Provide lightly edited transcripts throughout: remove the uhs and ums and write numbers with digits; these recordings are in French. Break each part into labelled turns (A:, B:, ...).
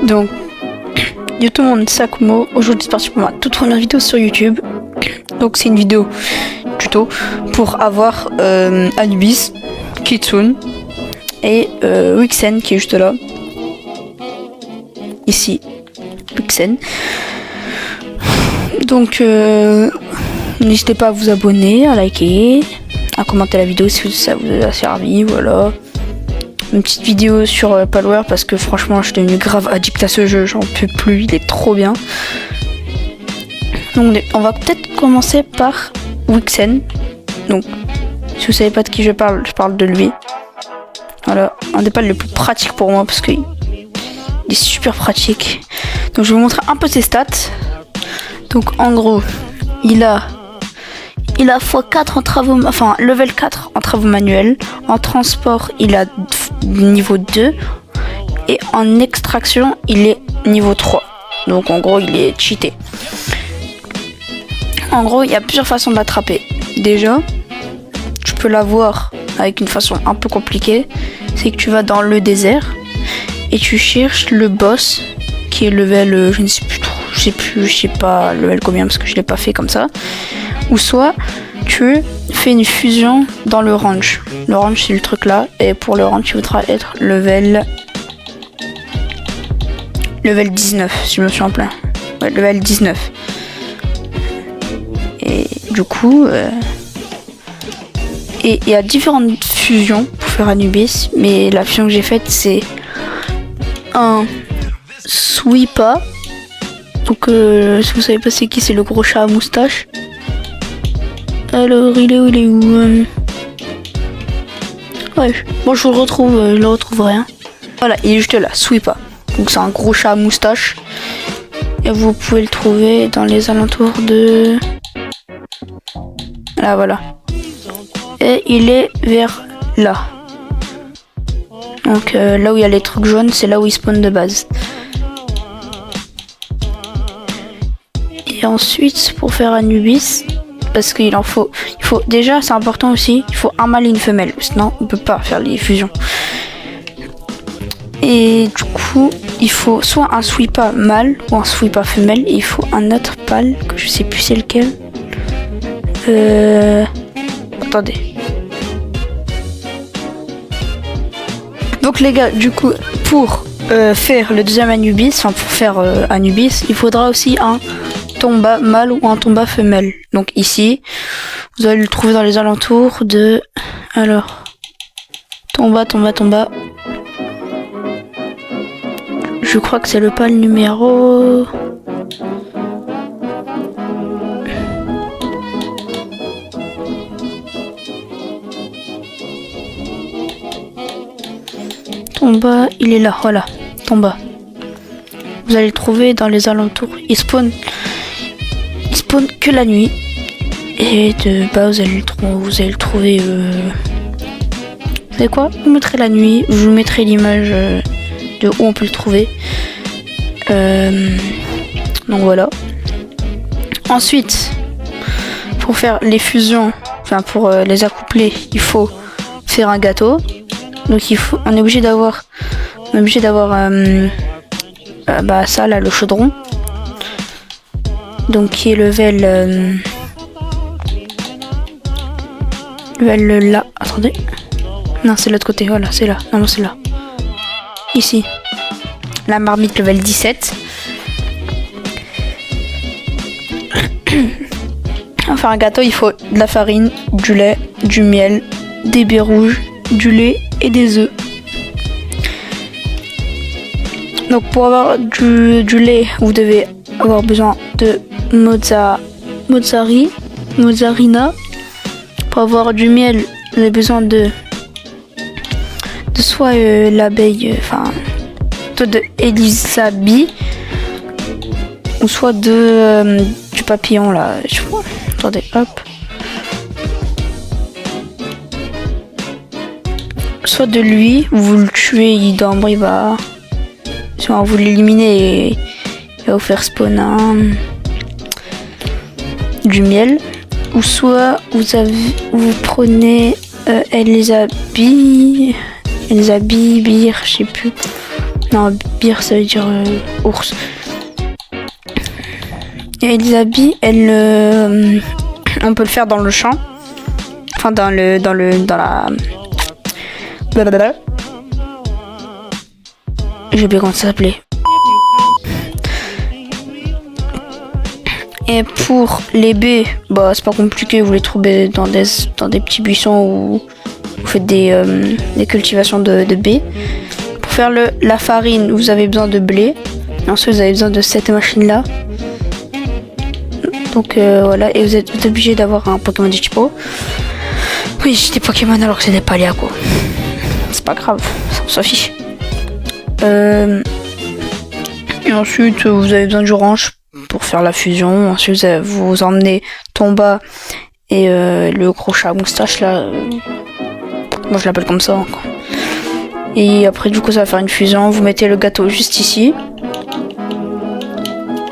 A: Donc, yo tout le monde, c'est Akumo. Aujourd'hui, c'est parti pour ma toute première vidéo sur YouTube. Donc, c'est une vidéo tuto pour avoir Anubis, Kitsune et Wixen qui est juste là. Ici, Wixen. Donc, n'hésitez pas à vous abonner, à liker, à commenter la vidéo si ça vous a servi. Voilà. Une petite vidéo sur Palworld parce que franchement, je suis devenu grave addict à ce jeu. J'en peux plus, il est trop bien. Donc, on va peut-être commencer par Wixen. Donc, si vous savez pas de qui je parle de lui. Voilà, un des pals les plus pratiques pour moi parce qu'il est super pratique. Donc, je vais vous montrer un peu ses stats. Donc, en gros, il a x4 en travaux, enfin level 4 en travaux manuels. En transport, il a niveau 2. Et en extraction, il est niveau 3. Donc, en gros, il est cheaté. En gros, il y a plusieurs façons de l'attraper. Déjà, tu peux l'avoir avec une façon un peu compliquée. C'est que tu vas dans le désert et tu cherches le boss qui est level, je ne sais plus trop, je sais pas level combien parce que je l'ai pas fait comme ça. Ou soit tu fais une fusion dans le range. Le range c'est le truc là et pour le range tu voudras être level 19 si je me suis en plein. Ouais, level 19. Et du coup, et il y a différentes fusions pour faire Anubis, mais la fusion que j'ai faite c'est un Sweepa. Donc si vous savez pas c'est qui, c'est le gros chat à moustache. Alors il est où Ouais, bon je le retrouverai. Hein. Voilà, il est juste là, Sweepa. Donc c'est un gros chat à moustache. Et vous pouvez le trouver dans les alentours de... Là voilà. Et il est vers là. Donc là où il y a les trucs jaunes, c'est là où il spawn de base. Et ensuite, pour faire Anubis, parce qu'il faut déjà, c'est important aussi, il faut un mâle et une femelle, sinon on peut pas faire les fusions. Et du coup, il faut soit un Sweepa mâle ou un Sweepa femelle, et il faut un autre pâle que je sais plus c'est lequel. Attendez. Donc les gars, du coup, pour faire le deuxième Anubis, enfin pour faire Anubis, il faudra aussi un Tomba mâle ou un Tomba femelle. Donc ici, vous allez le trouver dans les alentours de... Alors, Tomba. Je crois que c'est le pâle numéro... Tomba, il est là, voilà, Tomba. Vous allez le trouver dans les alentours. Il spawn que la nuit. Et de bas, vous allez le trouver. Vous savez quoi? Vous mettrez la nuit. Je vous mettrai l'image de où on peut le trouver. Donc voilà. Ensuite, pour faire les fusions, enfin pour les accoupler, il faut faire un gâteau. Donc on est obligé d'avoir ça là, le chaudron. Donc qui est level là. Attendez. Non, c'est de l'autre côté. Voilà, c'est là. Non, c'est là. Ici. La marmite level 17. Enfin, un gâteau, il faut de la farine, du lait, du miel, des baies rouges, du lait et des œufs. Donc pour avoir du lait, vous devez avoir besoin de mozzarina. Pour avoir du miel, vous avez besoin de soit l'abeille, soit de Elisabie, ou soit du papillon là. Attendez, hop. Soit de lui, vous le tuez, il dort, il va... Soit vous l'éliminez et il va vous faire spawn du miel. Ou soit vous prenez Elisabie, je sais plus. Non, bir ça veut dire ours. Et Elisabeth, elle, on peut le faire dans le champ. Enfin, dans la... Blablabla. J'ai oublié comment ça s'appelait. Et pour les baies, bah c'est pas compliqué, vous les trouvez dans des petits buissons où vous faites des cultivations de baies. Pour faire la farine, vous avez besoin de blé. Ensuite, vous avez besoin de cette machine-là. Donc voilà, et vous êtes obligé d'avoir un Pokémon de type eau. Oui, j'ai des Pokémon alors que c'est des Palia quoi. C'est pas grave, on s'en fiche. Et ensuite, vous avez besoin d'orange pour faire la fusion. Ensuite, vous emmenez Tomba et le gros chat à moustache là. Moi je l'appelle comme ça encore. Et après du coup ça va faire une fusion. Vous mettez le gâteau juste ici.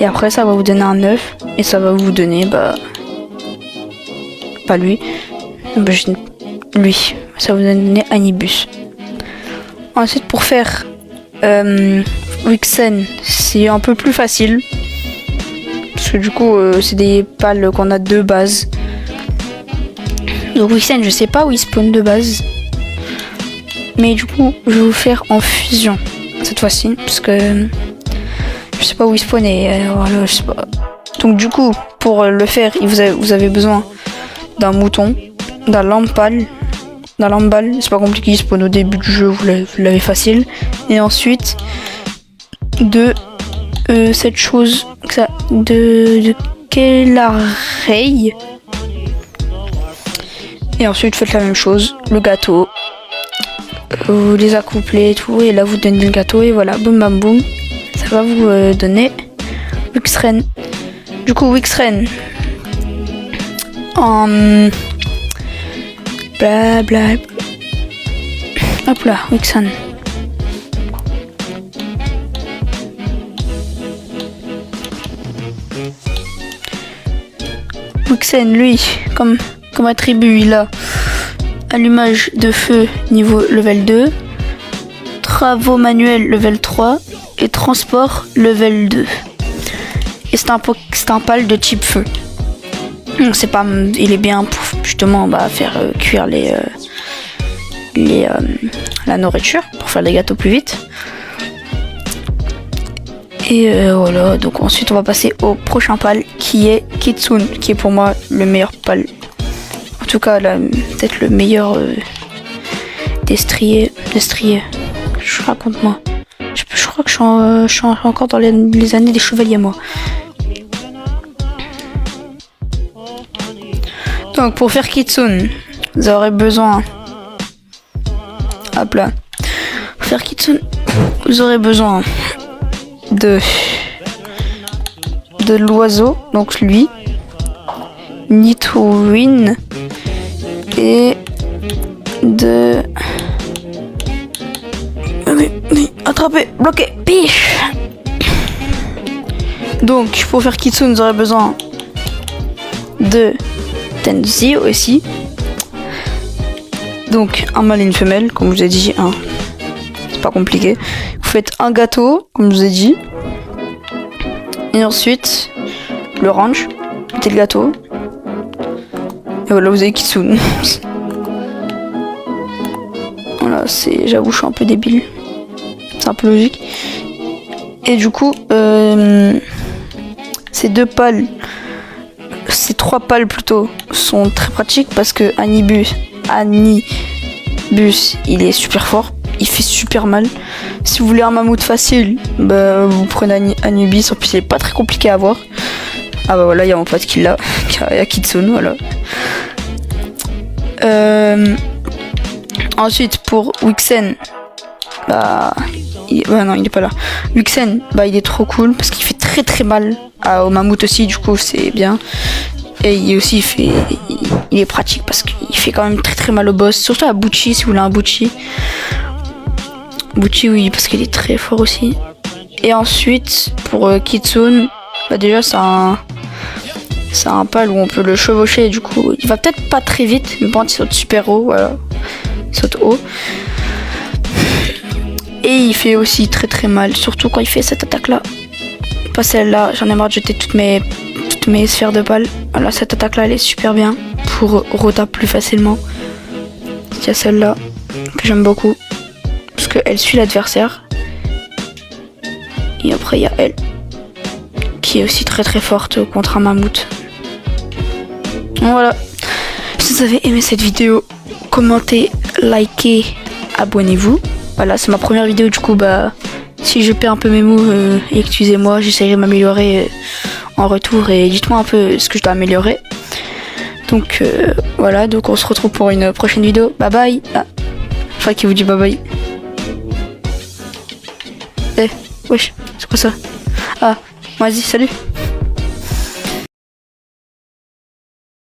A: Et après ça va vous donner un œuf. Et ça va vous donner pas lui. Lui. Ça va vous donner Anibus. Ensuite pour faire Wixen, c'est un peu plus facile. Parce que du coup c'est des pales qu'on a de base. Donc Wixen je sais pas où il spawn de base. Mais du coup je vais vous faire en fusion cette fois-ci. Parce que je sais pas où il spawn et voilà je sais pas. Donc du coup pour le faire vous avez besoin d'un mouton, d'un lampal. D'un lambal, c'est pas compliqué, il spawn au début du jeu, vous l'avez facile. Et ensuite de cette chose de Kellarei. Et ensuite faites la même chose, le gâteau. Vous les accouplez et tout, et là vous donnez le gâteau et voilà, boum bam boum. Ça va vous donner Wixren. Du coup Wixren en bla bla. Hop là, Wixen. Wixen, lui, comme attribut, il a allumage de feu niveau level 2, travaux manuels level 3 et transport level 2. Et c'est un pal de type feu. Donc il est bien pour justement faire cuire la nourriture pour faire les gâteaux plus vite. Et voilà, donc ensuite on va passer au prochain pal qui est Kitsune, qui est pour moi le meilleur pal. En tout cas, peut-être le meilleur destrier. Je raconte moi. Je crois que je suis encore dans les années des chevaliers moi. Donc pour faire Kitsune, vous aurez besoin. Hop là. Pour faire Kitsune, vous aurez besoin de l'oiseau, donc lui, Nidorino, et de. Attrapé, bloqué, piche. Donc pour faire Kitsune, vous aurez besoin de Tenzi aussi. Donc un mâle et une femelle, comme je vous ai dit, hein. C'est pas compliqué. Vous faites un gâteau, comme je vous ai dit. Et ensuite, le range, mettez le gâteau. Et voilà, vous avez Kitsune. Voilà, j'avoue, je suis un peu débile. C'est un peu logique. Et du coup, ces trois pales plutôt, sont très pratiques parce que Anibus, il est super fort. Il fait super mal. Si vous voulez un mammouth facile, vous prenez Anubis. En plus, il est pas très compliqué à avoir. Ah bah voilà, il y a mon pote qui l'a. Il y a Kitsune, voilà. Ensuite, pour Wixen, non, il est pas là. Wixen, il est trop cool parce qu'il fait très très mal au mammouth aussi. Du coup, c'est bien. Et il est pratique parce qu'il fait quand même très très mal au boss. Surtout à Bucci, si vous voulez un Bucci. Bucci, oui, parce qu'il est très fort aussi. Et ensuite, pour Kitsune, déjà c'est un pal où on peut le chevaucher. Du coup, il va peut-être pas très vite, mais bon, il saute super haut, voilà. Il saute haut. Et il fait aussi très mal, surtout quand il fait cette attaque là. Pas celle-là, j'en ai marre de jeter toutes mes sphères de balles. Voilà, cette attaque là elle est super bien pour rota plus facilement. Il y a celle-là que j'aime beaucoup parce qu'elle suit l'adversaire. Et après il y a elle qui est aussi très forte contre un mammouth. Voilà. Si vous avez aimé cette vidéo, commentez, likez, abonnez-vous. Voilà, c'est ma première vidéo, du coup, bah, si je perds un peu mes mots, excusez-moi, j'essaierai de m'améliorer en retour et dites-moi un peu ce que je dois améliorer. Donc, voilà, donc on se retrouve pour une prochaine vidéo. Bye bye. Ah, je crois qu'il vous dit bye bye. Wesh, c'est quoi ça? Ah, vas-y, salut.